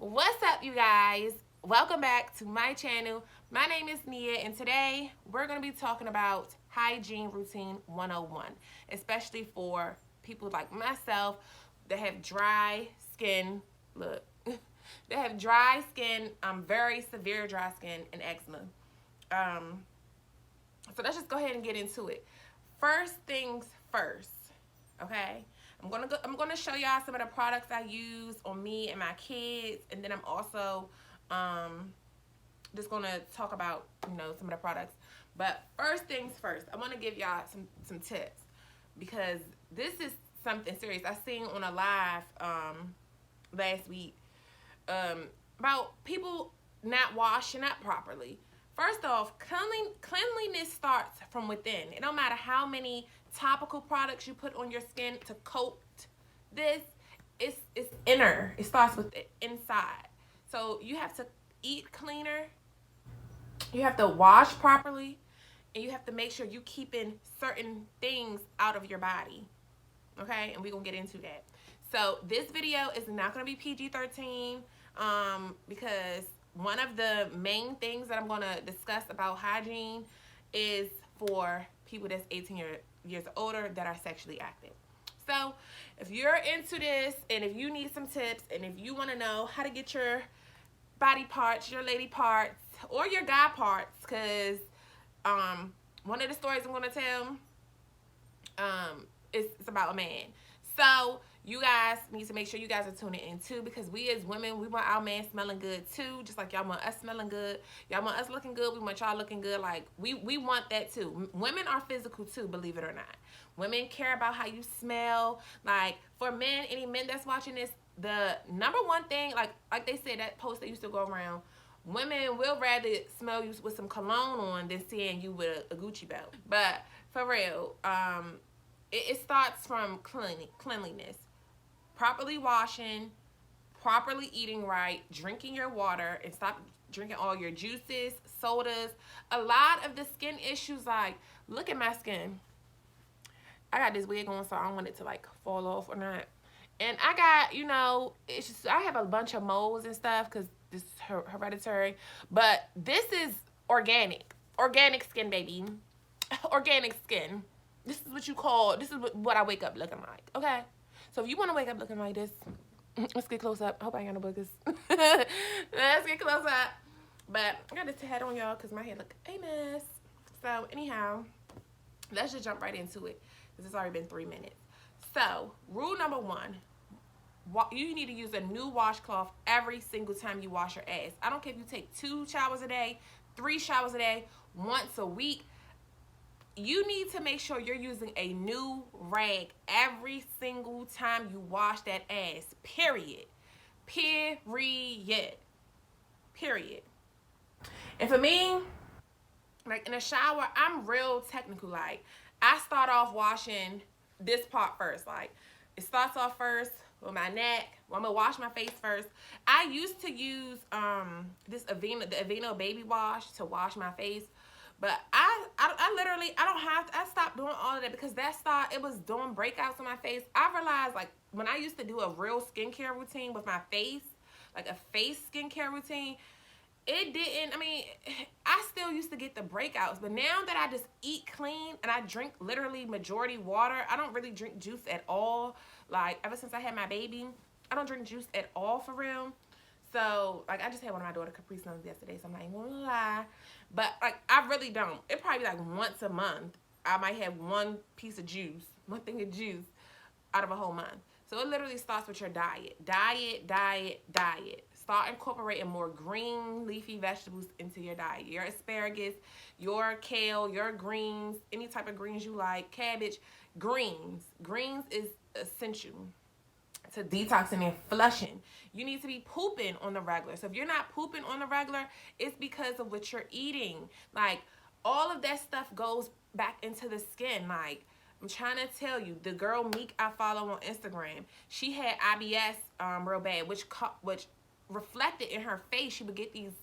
What's up, you guys? Welcome back to my channel. My name is Nia, and today we're going to be talking about hygiene routine 101, especially for people like myself that have dry skin. Look, they have dry skin, very severe dry skin and eczema. Um, so let's just go ahead and get into it. First things first, okay? I'm gonna show y'all some of the products I use on me and my kids, and then I'm also um, just gonna talk about some of the products. But first things first, I want to give y'all some tips because this is something serious. I seen on a live last week about people not washing up properly. First off, cleanliness starts from within. It don't matter how many topical products you put on your skin to coat this. It's inner. It starts with the inside. So you have to eat cleaner. You have to wash properly, and you have to make sure you keeping certain things out of your body. Okay, and we're gonna get into that. So this video is not gonna be PG-13 because one of the main things that I'm gonna discuss about hygiene is for people that's 18 years older that are sexually active. So if you're into this and if you need some tips and if you want to know how to get your body parts, your lady parts, or your guy parts, because one of the stories I'm going to tell it's about a man. So you guys need to make sure you guys are tuning in too, because we as women, we want our man smelling good too, just like y'all want us smelling good. Y'all want us looking good, we want y'all looking good. Like we want that too. Women are physical too, believe it or not. Women care about how you smell. Like for men, any men that's watching this, the number one thing, like they said, that post that used to go around, women will rather smell you with some cologne on than seeing you with a Gucci belt. But for real, it starts from cleanliness. Properly washing, properly eating right, drinking your water, and stop drinking all your juices, sodas. A lot of the skin issues, like, look at my skin. I got this wig on, so I don't want it to, like, fall off or not. And I got, it's just, I have a bunch of moles and stuff because this is hereditary. But this is organic. Organic skin, baby. Organic skin. This is what I wake up looking like, okay? So if you want to wake up looking like this, let's get close up. I hope I ain't got no boogers. Let's get close up. But I got this head on, y'all, because my hair look a mess. So anyhow, let's just jump right into it, because it's already been 3 minutes. So rule number 1, you need to use a new washcloth every single time you wash your ass. I don't care if you take 2 showers a day, 3 showers a day, once a week. You need to make sure you're using a new rag every single time you wash that ass. Period. Period. Period. And for me, like in a shower, I'm real technical. Like, I start off washing this part first. Like, it starts off first with my neck. Well, I'm gonna wash my face first. I used to use the Aveeno baby wash to wash my face. But I literally, I stopped doing all of that because it was doing breakouts on my face. I realized, like, when I used to do a real skincare routine with my face, like a face skincare routine, I still used to get the breakouts. But now that I just eat clean and I drink literally majority water, I don't really drink juice at all. Like, ever since I had my baby, I don't drink juice at all for real. So, like, I just had one of my daughter Capri Suns yesterday, so I'm not even gonna lie. But, like, I really don't. It probably be like once a month, I might have one thing of juice out of a whole month. So it literally starts with your diet. Diet. Start incorporating more green leafy vegetables into your diet. Your asparagus, your kale, your greens, any type of greens you like, cabbage, greens. Greens is essential to detoxing and flushing. You need to be pooping on the regular. So if you're not pooping on the regular, it's because of what you're eating. Like, all of that stuff goes back into the skin. Like, I'm trying to tell you, the girl Meek I follow on Instagram, she had IBS real bad, which reflected in her face. She would get these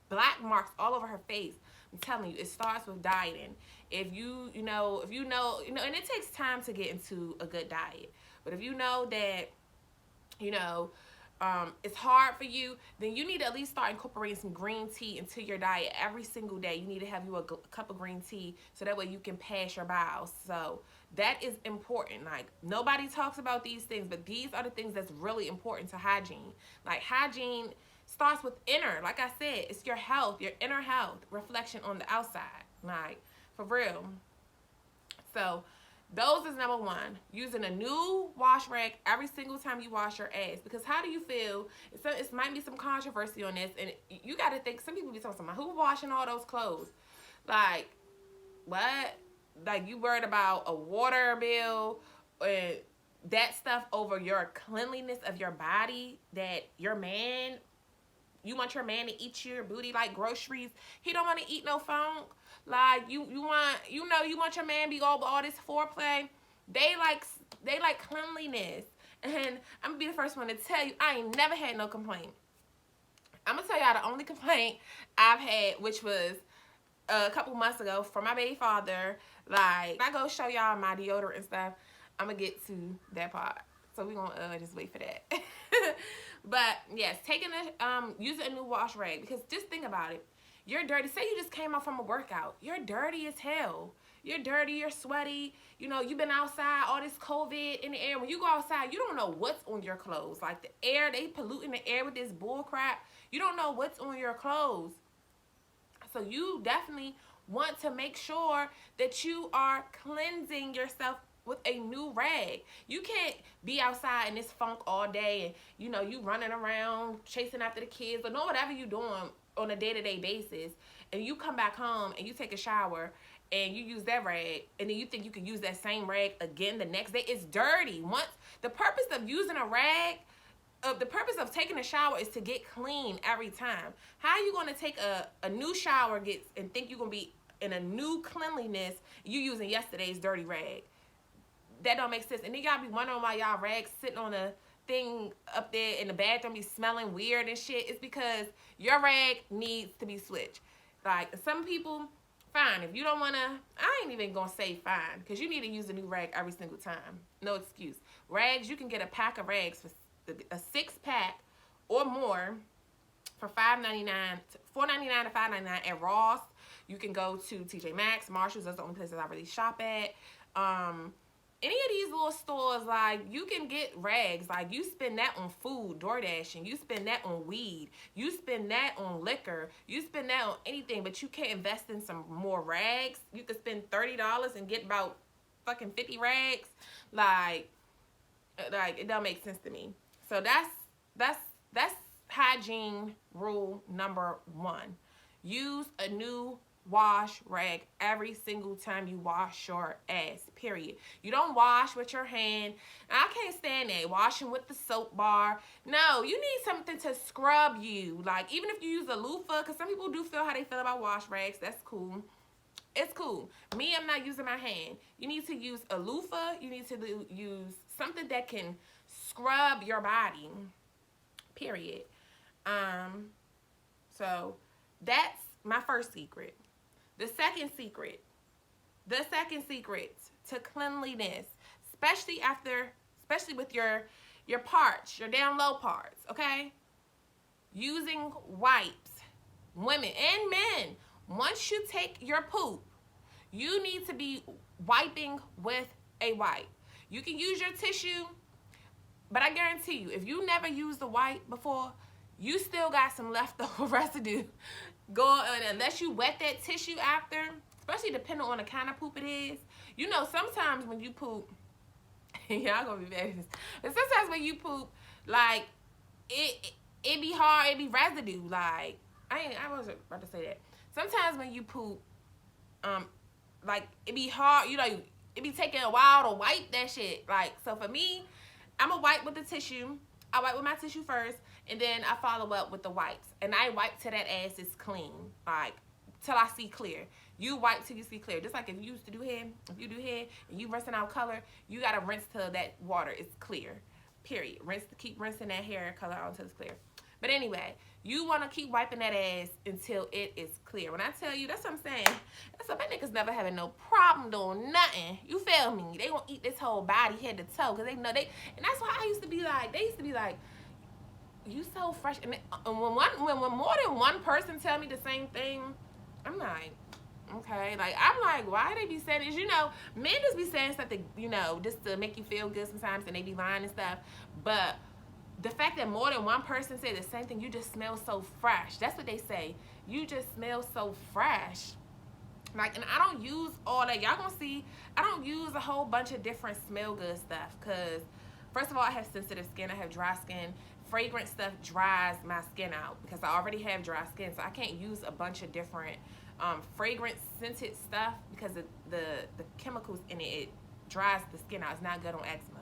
black marks all over her face. I'm telling you, it starts with dieting. If you know, and it takes time to get into a good diet. But if you know that, it's hard for you, then you need to at least start incorporating some green tea into your diet every single day. You need to have you a cup of green tea so that way you can pass your bowels. So that is important. Like, nobody talks about these things, but these are the things that's really important to hygiene. Like, hygiene starts with inner. Like I said, it's your health, your inner health, reflection on the outside. Like, for real. So those is number one. Using a new wash rag every single time you wash your ass. Because how do you feel? It might be some controversy on this. And you got to think, some people be talking about, who washing all those clothes? Like, what? Like, you worried about a water bill and that stuff over your cleanliness of your body, that your man, you want your man to eat your booty like groceries. He don't want to eat no funk. Like, you want your man to be all this foreplay. They like cleanliness. And I'm gonna be the first one to tell you, I ain't never had no complaint. I'm gonna tell y'all the only complaint I've had, which was a couple months ago from my baby father. Like, I go show y'all my deodorant and stuff, I'm gonna get to that part. So we're gonna just wait for that. But yes, using a new wash rag, because just think about it. You're dirty. Say you just came out from a workout. You're dirty as hell. You're dirty. You're sweaty. You know, you've been outside, all this COVID in the air. When you go outside, you don't know what's on your clothes. Like, the air, they polluting the air with this bull crap. You don't know what's on your clothes. So you definitely want to make sure that you are cleansing yourself with a new rag. You can't be outside in this funk all day and, you know, you running around chasing after the kids or no, whatever you doing on a day-to-day basis, and you come back home and you take a shower and you use that rag, and then you think you can use that same rag again the next day. It's dirty. Once the purpose of using a rag, the purpose of taking a shower is to get clean every time. How are you going to take a new shower and think you're going to be in a new cleanliness, you using yesterday's dirty rag? That don't make sense. And then y'all be wondering why y'all rags sitting on a thing up there in the bathroom be smelling weird and shit. It's because your rag needs to be switched. Like, some people, fine. If you don't want to, I ain't even going to say fine, because you need to use a new rag every single time. No excuse. Rags, you can get a pack of rags, for a 6-pack or more, for $4.99 to $5.99 at Ross. You can go to TJ Maxx, Marshalls. That's the only places I really shop at. Any of these little stores, like, you can get rags. Like, you spend that on food, DoorDashing. You spend that on weed. You spend that on liquor. You spend that on anything, but you can't invest in some more rags. You could spend $30 and get about fucking 50 rags. Like it don't make sense to me. So that's hygiene rule number 1. Use a new wash rag every single time you wash your ass, period. You don't wash with your hand. I can't stand that, washing with the soap bar. No, you need something to scrub you. Like, even if you use a loofah, because some people do feel how they feel about wash rags. That's cool. It's cool. Me, I'm not using my hand. You need to use a loofah. You need to use something that can scrub your body, period. So that's my first secret. The second secret to cleanliness, especially with your parts, your down low parts, okay? Using wipes. Women and men, once you take your poop, you need to be wiping with a wipe. You can use your tissue, but I guarantee you, if you never used a wipe before, you still got some leftover residue going on, unless you wet that tissue after, especially depending on the kind of poop it is. You know, sometimes when you poop, y'all gonna be bad, but sometimes when you poop, like, it be hard, it be residue. Like, I wasn't about to say that. Sometimes when you poop, like, it be hard, you know, it be taking a while to wipe that shit. Like, so for me, I'm gonna wipe with the tissue. I wipe with my tissue first, and then I follow up with the wipes. And I wipe till that ass is clean, like, till I see clear. You wipe till you see clear. Just like if you used to do hair, if you do hair and you rinsing out color, you gotta rinse till that water is clear, period. Keep rinsing that hair color out until it's clear. But anyway, you wanna keep wiping that ass until it is clear. When I tell you, that's what I'm saying. That's why my niggas never having no problem doing nothing. You feel me? They gonna eat this whole body head to toe, because they know and that's why I used to be like, they used to be like, you so fresh. And when more than one person tell me the same thing, I'm like, okay. Like, I'm like, why they be saying this? You know, men just be saying stuff, you know, just to make you feel good sometimes, and they be lying and stuff. But the fact that more than one person say the same thing, you just smell so fresh. That's what they say. You just smell so fresh. Like, and I don't use all that. Y'all gonna see, I don't use a whole bunch of different smell good stuff. Because, first of all, I have sensitive skin. I have dry skin. Fragrant stuff dries my skin out because I already have dry skin. So I can't use a bunch of different fragrance scented stuff because the chemicals in it, it dries the skin out. It's not good on eczema.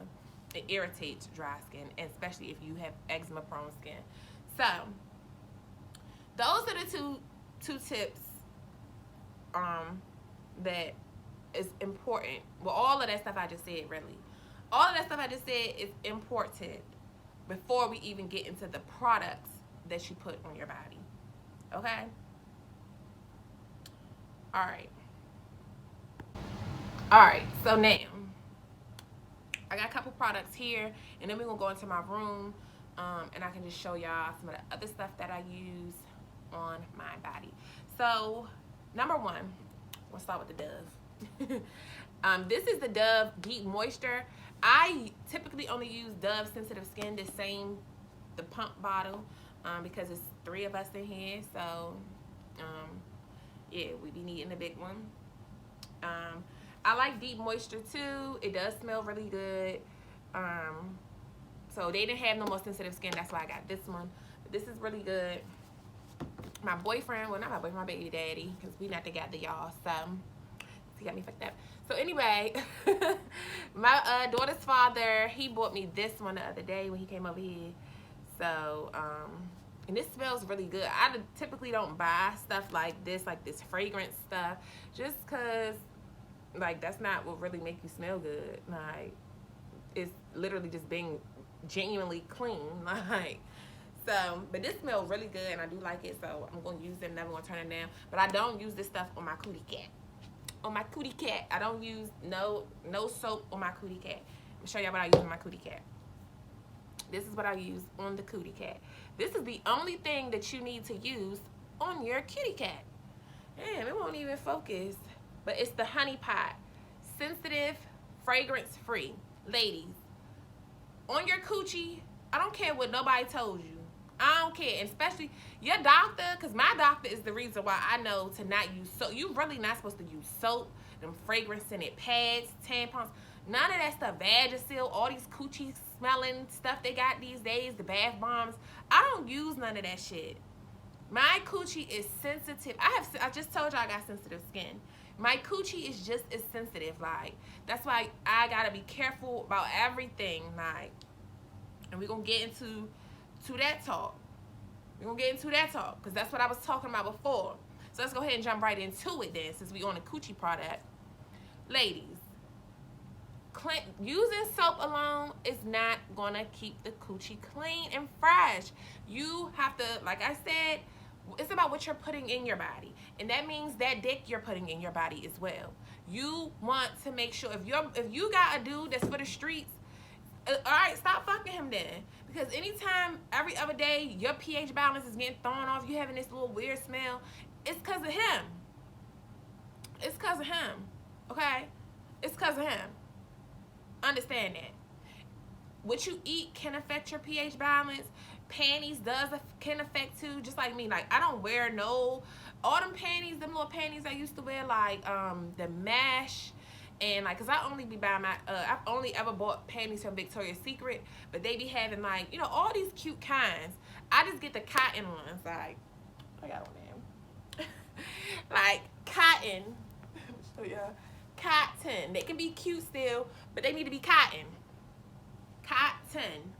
It irritates dry skin, and especially if you have eczema prone skin. So those are the two tips that is important. Well, all of that stuff I just said, really, all of that stuff I just said is important before we even get into the products that you put on your body. Okay? Alright, so now I got a couple products here, and then we're gonna go into my room, and I can just show y'all some of the other stuff that I use on my body. So number one, we'll start with the Dove. This is the Dove Deep Moisture. I typically only use Dove Sensitive Skin, the pump bottle, because it's 3 of us in here. So yeah, we be needing the big one. I like Deep Moisture too. It does smell really good. So they didn't have no more sensitive skin. That's why I got this one. But this is really good. My boyfriend, well, not my boyfriend, my baby daddy, because we not together, y'all. So he got me fucked up. So anyway, my daughter's father, he bought me this one the other day when he came over here. So and this smells really good. I typically don't buy stuff like this fragrance stuff, just because, like, that's not what really make you smell good. Like, it's literally just being genuinely clean. Like, so, but this smells really good, and I do like it, so I'm gonna use it. Never gonna turn it down. But I don't use this stuff on my cootie cat. On my cootie cat, I don't use no soap on my cootie cat. I'm gonna show y'all what I use on my cootie cat. This is what I use on the cootie cat. This is the only thing that you need to use on your kitty cat. Damn, it won't even focus. But it's the Honey Pot. Sensitive, fragrance free. Ladies, on your coochie, I don't care what nobody told you. I don't care. And especially your doctor, because my doctor is the reason why I know to not use soap. You really not supposed to use soap, them fragrance scented pads, tampons, none of that stuff. Vagisil, all these coochie smelling stuff they got these days, the bath bombs. I don't use none of that shit. My coochie is sensitive. I just told y'all I got sensitive skin. My coochie is just as sensitive. Like, that's why I gotta be careful about everything. Like, and we're gonna get into that talk. We're gonna get into that talk, because that's what I was talking about before. So let's go ahead and jump right into it then, since we on a coochie product. Ladies, using soap alone is not gonna keep the coochie clean and fresh. You have to, like I said, it's about what you're putting in your body, and that means that dick you're putting in your body as well. You want to make sure if you got a dude that's for the streets, all right, stop fucking him then, because anytime every other day your pH balance is getting thrown off, you having this little weird smell, it's because of him. It's because of him. Okay, it's because of him. Understand that. What you eat can affect your pH balance. Panties can affect too, just like me. Like, I don't wear all them panties, them little panties I used to wear, like the mesh, and like, cause I only be buying I've only ever bought panties from Victoria's Secret, but they be having, like, you know, all these cute kinds. I just get the cotton ones. Like, I got on them. Like, cotton. Show y'all. Cotton. They can be cute still, but they need to be cotton. Cotton.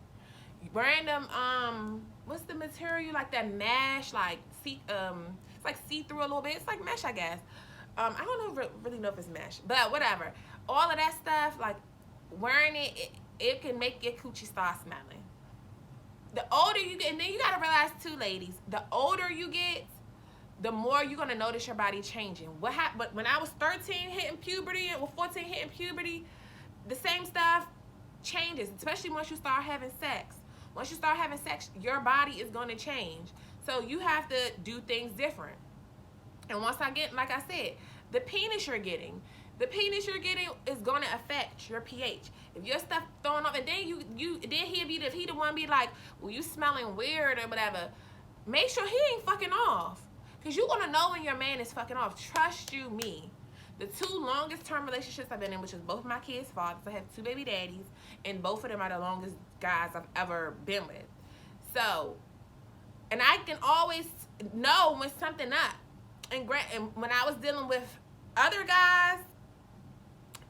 Wearing them, what's the material? Like that mesh, like, it's like see-through a little bit. It's like mesh, I guess. I don't really know if it's mesh, but whatever. All of that stuff, like, wearing it can make your coochie start smelling. The older you get, and then you gotta realize too, ladies, the older you get, the more you're gonna notice your body changing. What happened? But when I was 13 hitting puberty, and 14 hitting puberty, the same stuff changes, especially once you start having sex. Once you start having sex, your body is going to change. So you have to do things different. And once I get, like I said, the penis you're getting is going to affect your pH. If your stuff throwing up, and then he the one be like, well, you smelling weird or whatever. Make sure he ain't fucking off, because you're gonna know when your man is fucking off. Trust you me. The 2 longest term relationships I've been in, which is both my kids' fathers. I have 2 baby daddies, and both of them are the longest guys I've ever been with. So, and I can always know when something up. And when I was dealing with other guys,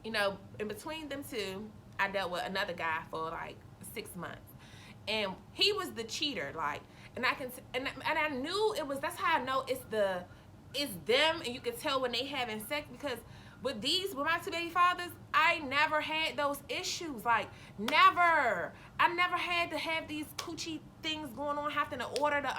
you know, in between them 2, I dealt with another guy for like 6 months, and he was the cheater. Like, and I knew it was. That's how I know it's them, and you can tell when they having sex, because with my 2 baby fathers, I never had those issues. Like, never. I never had to have these coochie things going on, having to order the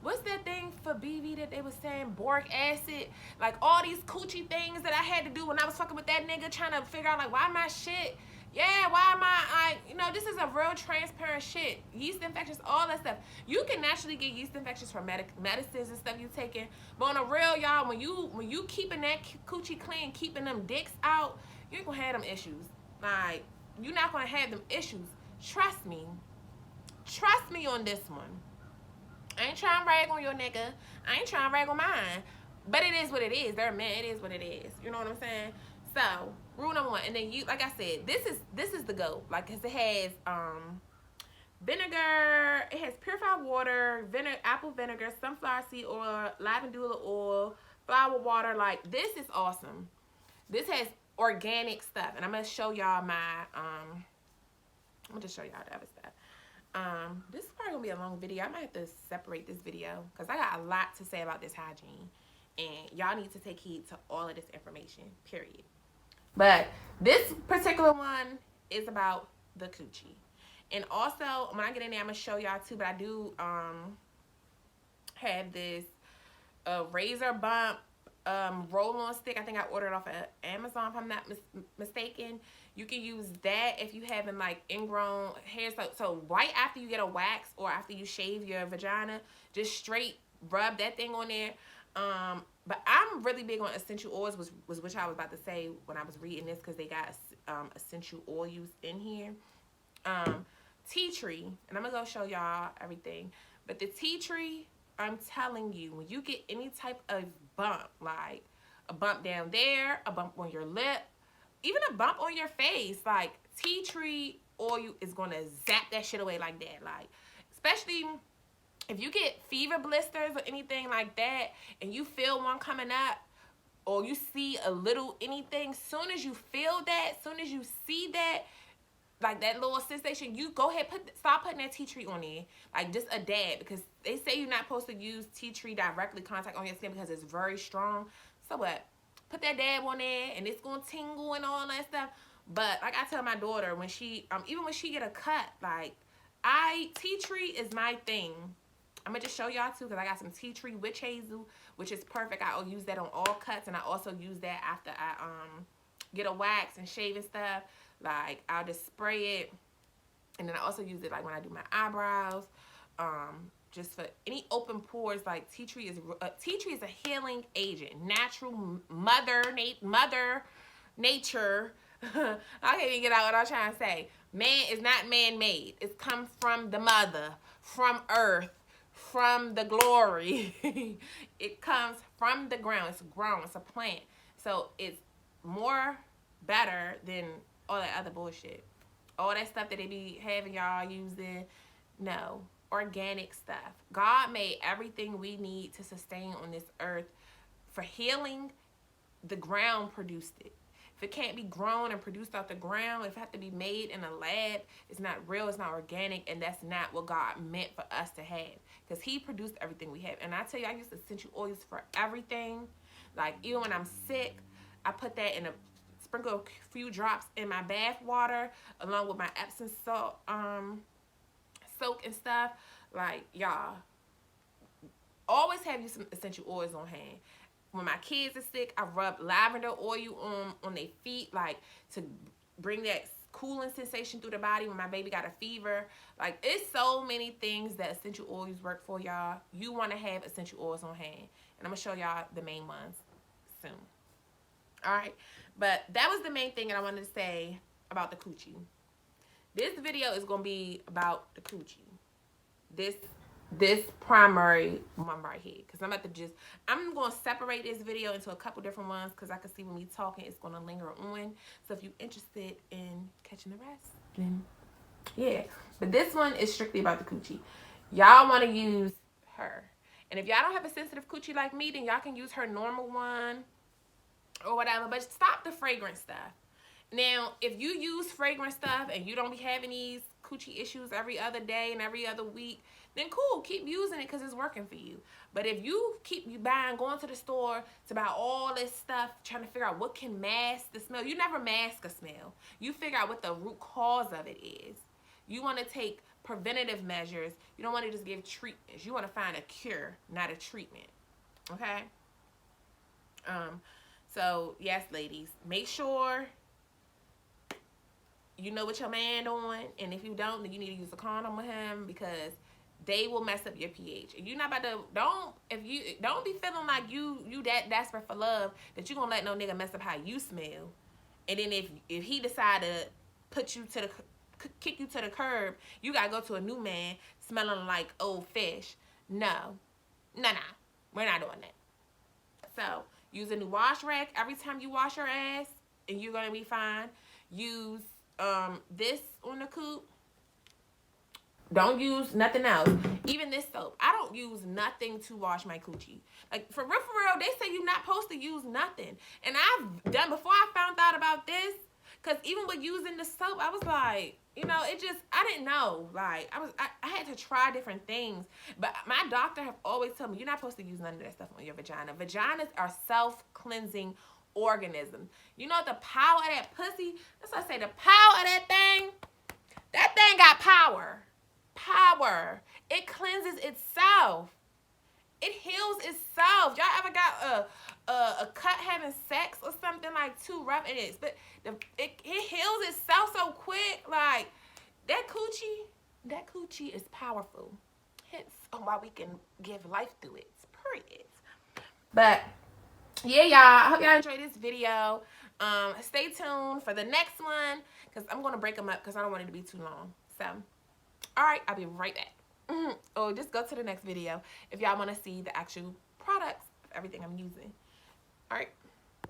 what's that thing for BV that they was saying, boric acid, like all these coochie things that I had to do when I was fucking with that nigga, trying to figure out like, why my shit, why am I, you know, this is a real transparent shit. Yeast infections, all that stuff. You can naturally get yeast infections from medicines and stuff you taking, but on a real, y'all, when you keeping that coochie clean, keeping them dicks out, you ain't gonna have them issues. Like, you're not gonna have them issues. Trust me on this one. I ain't trying to rag on your nigga. I ain't trying to rag on mine. But it is what it is. They're men. It is what it is. You know what I'm saying? So, rule number 1. And then you, like I said, this is the go. Like, cause it has vinegar. It has purified water, apple vinegar, sunflower seed oil, lavender oil, flower water. Like, this is awesome. This has organic stuff. And I'm gonna show y'all my I'm gonna just show y'all the other stuff. This is probably gonna be a long video. I might have to separate this video because I got a lot to say about this hygiene, and y'all need to take heed to all of this information, period. But this particular one is about the coochie. And also, when I get in there, I'm gonna show y'all too, but I do have this razor bump roll-on stick. I think I ordered it off of Amazon, if I'm not mistaken. You can use that if you having like ingrown hair. So right after you get a wax or after you shave your vagina, just straight rub that thing on there. But I'm really big on essential oils, which I was about to say when I was reading this, because they got essential oils in here. Tea tree, and I'm gonna go show y'all everything. But the tea tree, I'm telling you, when you get any type of bump, like a bump down there, a bump on your lip, even a bump on your face, like tea tree oil is gonna zap that shit away like that. Like, especially if you get fever blisters or anything like that, and you feel one coming up, or you see a little anything, soon as you feel that, soon as you see that, like that little sensation, you go ahead, start putting that tea tree on there, like just a dab, because they say you're not supposed to use tea tree directly contact on your skin because it's very strong. So what? Put that dab on there, and it's gonna tingle and all that stuff. But like I tell my daughter, when she even when she get a cut, like tea tree is my thing. I'm gonna just show y'all too, because I got some tea tree witch hazel, which is perfect. I'll use that on all cuts, and I also use that after I get a wax and shave and stuff. Like, I'll just spray it, and then I also use it like when I do my eyebrows, just for any open pores. Like, tea tree is a healing agent, natural mother nature. I can't even get out what I'm trying to say. Man is not man-made. It's come from the mother, from earth, from the glory. It comes from the ground. It's grown. It's a plant. So it's more better than all that other bullshit. All that stuff that they be having y'all using. No. Organic stuff. God made everything we need to sustain on this earth for healing. The ground produced it. If it can't be grown and produced out the ground, if it have to be made in a lab, it's not real, it's not organic, and that's not what God meant for us to have. Because He produced everything we have. And I tell you, I use essential oils for everything. Like, even when I'm sick, I put that in sprinkle a few drops in my bath water, along with my Epsom salt soak and stuff. Like, y'all, always have you some essential oils on hand. When my kids are sick, I rub lavender oil on their feet, like, to bring that cooling sensation through the body when my baby got a fever. Like, it's so many things that essential oils work for, y'all. You want to have essential oils on hand. And I'm going to show y'all the main ones soon. All right. But that was the main thing that I wanted to say about the coochie. This video is going to be about the coochie. This primary one right here. Because I'm going to separate this video into a couple different ones. Because I can see when we talking, it's going to linger on. So if you're interested in catching the rest, then yeah. But this one is strictly about the coochie. Y'all want to use her. And if y'all don't have a sensitive coochie like me, then y'all can use her normal one or whatever. But stop the fragrance stuff. Now, if you use fragrance stuff and you don't be having these coochie issues every other day and every other week, then cool, keep using it because it's working for you. But if you keep going to the store to buy all this stuff, trying to figure out what can mask the smell, you never mask a smell. You figure out what the root cause of it is. You want to take preventative measures. You don't want to just give treatments. You want to find a cure, not a treatment. Okay? So, yes, ladies, make sure you know what your man doing, and if you don't, then you need to use a condom with him because they will mess up your pH. And you're not about to don't be feeling like you that desperate for love that you gonna let no nigga mess up how you smell. And then if he decide to kick you to the curb, you gotta go to a new man smelling like old fish. No, we're not doing that. So use a new wash rack every time you wash your ass, and you're gonna be fine. Use this on the coop. Don't use nothing else. Even this soap. I don't use nothing to wash my coochie. Like, for real, they say you're not supposed to use nothing. And I've done, before I found out about this, because even with using the soap, I was like, you know, I didn't know. Like, I had to try different things. But my doctor have always told me, you're not supposed to use none of that stuff on your vagina. Vaginas are self-cleansing organisms. You know the power of that pussy? That's why I say the power of that thing. That thing got power. Power. It cleanses itself. It heals itself. Y'all ever got a cut having sex or something like too rough? It is, but it heals itself so quick. Like that coochie is powerful. Hence why we can give life through it. Period. But yeah, y'all, I hope y'all enjoyed this video. Stay tuned for the next one because I'm going to break them up because I don't want it to be too long. So, all right, I'll be right back. Or just go to the next video if y'all want to see the actual products of everything I'm using. All right.